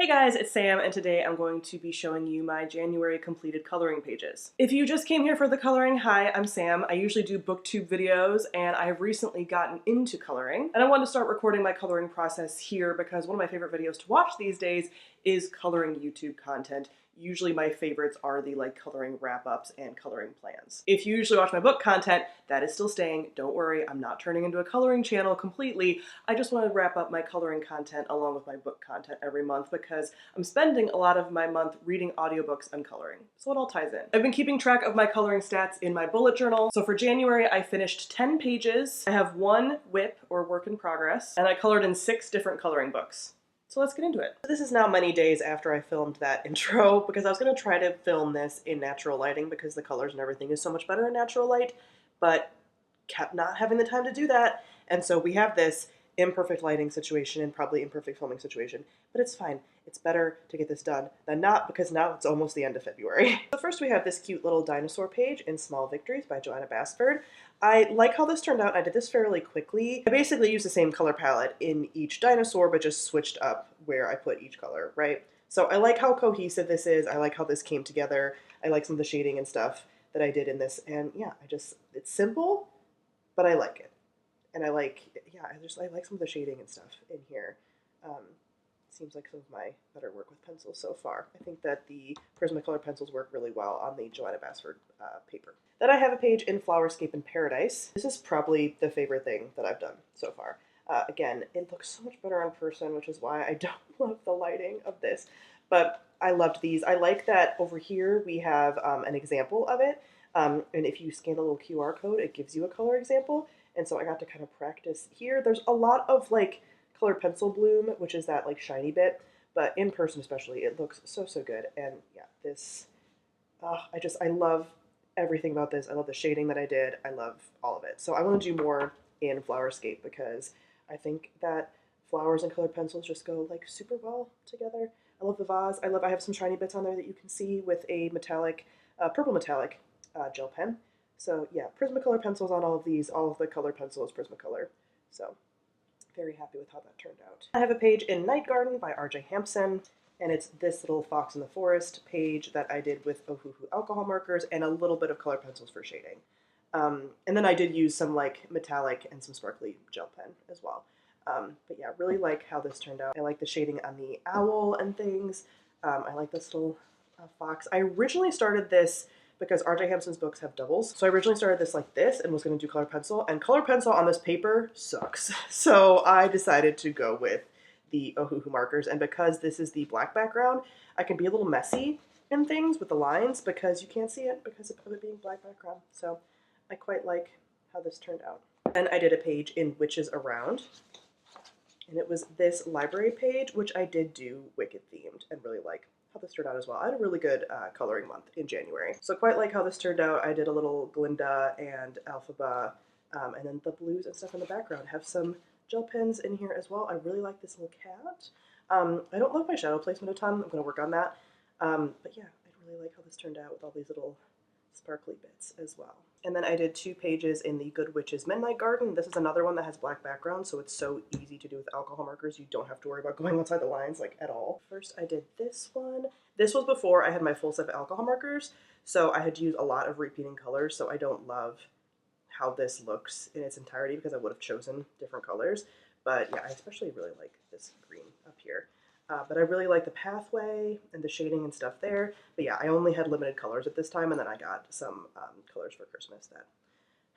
Hey guys, it's Sam, and today I'm going to be showing you my January completed coloring pages. If you just came here for the coloring, hi, I'm Sam. I usually do booktube videos, and I have recently gotten into coloring. And I wanted to start recording my coloring process here because one of my favorite videos to watch these days is coloring YouTube content. Usually my favorites are the coloring wrap-ups and coloring plans. If you usually watch my book content, that is still staying. Don't worry, I'm not turning into a coloring channel completely. I just want to wrap up my coloring content along with my book content every month because I'm spending a lot of my month reading audiobooks and coloring. So it all ties in. I've been keeping track of my coloring stats in my bullet journal. So for January, I finished 10 pages. I have one WIP or work in progress, and I colored in 6 different coloring books. So let's get into it. This is now many days after I filmed that intro because I was going to try to film this in natural lighting because the colors and everything is so much better in natural light, but kept not having the time to do that. And so we have this imperfect lighting situation and probably imperfect filming situation, but it's fine. It's better to get this done than not because now it's almost the end of February. So first we have this cute little dinosaur page in Small Victories by Joanna Basford. I like how this turned out. I did this fairly quickly. I basically used the same color palette in each dinosaur, but just switched up where I put each color, right? So I like how cohesive this is. I like how this came together. I like some of the shading and stuff that I did in this. And yeah, it's simple, but I like it. And I like some of the shading and stuff in here. Seems like some of my better work with pencils so far. I think that the Prismacolor pencils work really well on the Joanna Basford paper. Then I have a page in Flowerscape in Paradise. This is probably the favorite thing that I've done so far. Again, it looks so much better in person, which is why I don't love the lighting of this. But I loved these. I like that over here we have an example of it. And if you scan the little QR code, it gives you a color example. And so I got to kind of practice here. There's a lot of colored pencil bloom, which is that shiny bit, but in person especially, it looks so good. And yeah, this, I love everything about this. I love the shading that I did. I love all of it. So I want to do more in Flowerscape because I think that flowers and colored pencils just go super well together. I love the vase. I have some shiny bits on there that you can see with a metallic, purple metallic gel pen. So yeah, Prismacolor pencils on all of these. All of the colored pencil is Prismacolor. So very happy with how that turned out. I have a page in Night Garden by R.J. Hampson, and it's this little Fox in the Forest page that I did with Ohuhu alcohol markers and a little bit of color pencils for shading. And then I did use some metallic and some sparkly gel pen as well. But yeah, really like how this turned out. I like the shading on the owl and things. I like this little fox. I originally started this because R.J. Hampson's books have doubles. So I originally started this like this and was going to do color pencil, and color pencil on this paper sucks. So I decided to go with the Ohuhu markers, and because this is the black background, I can be a little messy in things with the lines because you can't see it because of it being black background. So I quite like how this turned out. Then I did a page in Witches Around, and it was this library page, which I did do Wicked themed and really like how this turned out as well. I had a really good coloring month in January. So quite like how this turned out. I did a little Glinda and Alphaba, and then the blues and stuff in the background have some gel pens in here as well. I really like this little cat. I don't love my shadow placement a ton. I'm going to work on that. But yeah, I really like how this turned out with all these little sparkly bits as well. And then I did 2 pages in the Good Witch's Midnight Garden. This is another one that has black background, so it's so easy to do with alcohol markers. You don't have to worry about going outside the lines at all. First I did this one. This was before I had my full set of alcohol markers, so I had to use a lot of repeating colors, so I don't love how this looks in its entirety because I would have chosen different colors. But yeah, I especially really like this green up here. But I really like the pathway and the shading and stuff there. But yeah, I only had limited colors at this time, and then I got some colors for Christmas that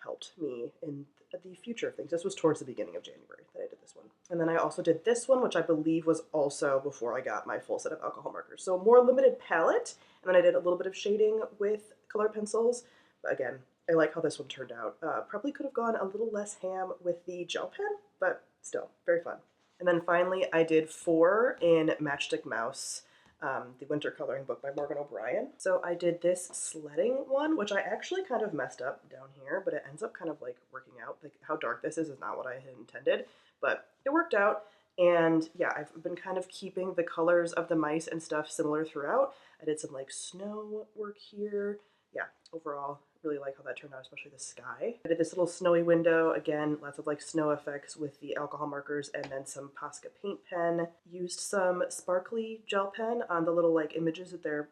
helped me in the future of things. This was towards the beginning of January that I did this one. And then I also did this one, which I believe was also before I got my full set of alcohol markers. So more limited palette, and then I did a little bit of shading with colored pencils. But again, I like how this one turned out. Probably could have gone a little less ham with the gel pen, but still, very fun. And then finally, I did 4 in Matchstick Mouse, the winter coloring book by Morgan O'Brien. So I did this sledding one, which I actually kind of messed up down here, but it ends up kind of working out. How dark this is not what I had intended, but it worked out. And yeah, I've been kind of keeping the colors of the mice and stuff similar throughout. I did some snow work here. Yeah, overall, Really like how that turned out, especially the sky. I did this little snowy window, again, lots of like snow effects with the alcohol markers and then some Posca paint pen. Used some sparkly gel pen on the little like images that they're,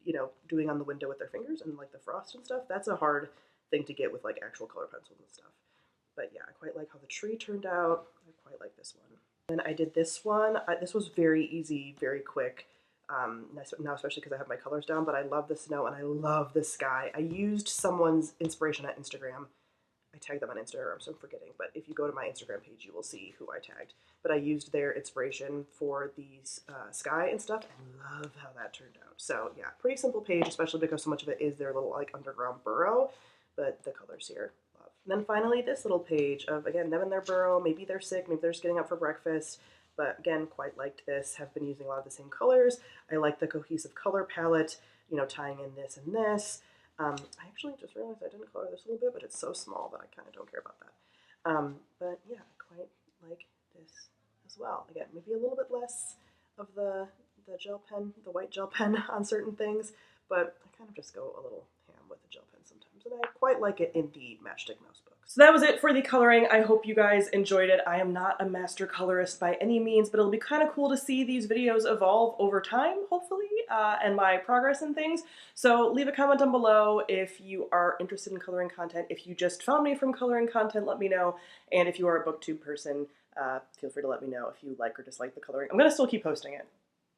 you know, doing on the window with their fingers and like the frost and stuff. That's a hard thing to get with like actual color pencils and stuff. But yeah, I quite like how the tree turned out. I quite like this one. Then I did this one. This was very easy, very quick. Now especially because I have my colors down, but I love the snow and I love the sky. I used someone's inspiration on Instagram. I tagged them on Instagram, so I'm forgetting, but if you go to my Instagram page, you will see who I tagged. But I used their inspiration for these sky and stuff, and love how that turned out. So yeah, pretty simple page, especially because so much of it is their little like underground burrow, but the colors here, love. And then finally this little page of, again, them in their burrow, maybe they're sick, maybe they're just getting up for breakfast. But again, quite liked this, have been using a lot of the same colors. I like the cohesive color palette, you know, tying in this and this. I actually just realized I didn't color this a little bit, but it's so small that I kind of don't care about that. But yeah, I quite like this as well. Again, maybe a little bit less of the gel pen, the white gel pen on certain things, but I kind of just go a little ham with the gel pen sometimes, and I quite like it in the Matchstick Mouse book. So that was it for the coloring. I hope you guys enjoyed it. I am not a master colorist by any means, but it'll be kind of cool to see these videos evolve over time, hopefully, and my progress and things. So leave a comment down below if you are interested in coloring content. If you just found me from coloring content, let me know. And if you are a booktube person, feel free to let me know if you like or dislike the coloring. I'm gonna still keep posting it.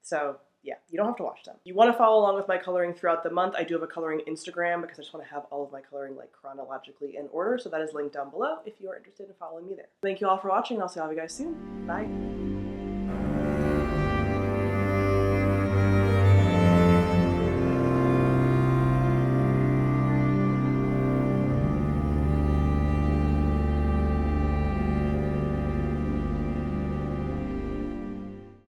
So yeah, you don't have to watch them. You want to follow along with my coloring throughout the month. I do have a coloring Instagram because I just want to have all of my coloring like chronologically in order. So that is linked down below if you are interested in following me there. Thank you all for watching. I'll see all of you guys soon. Bye.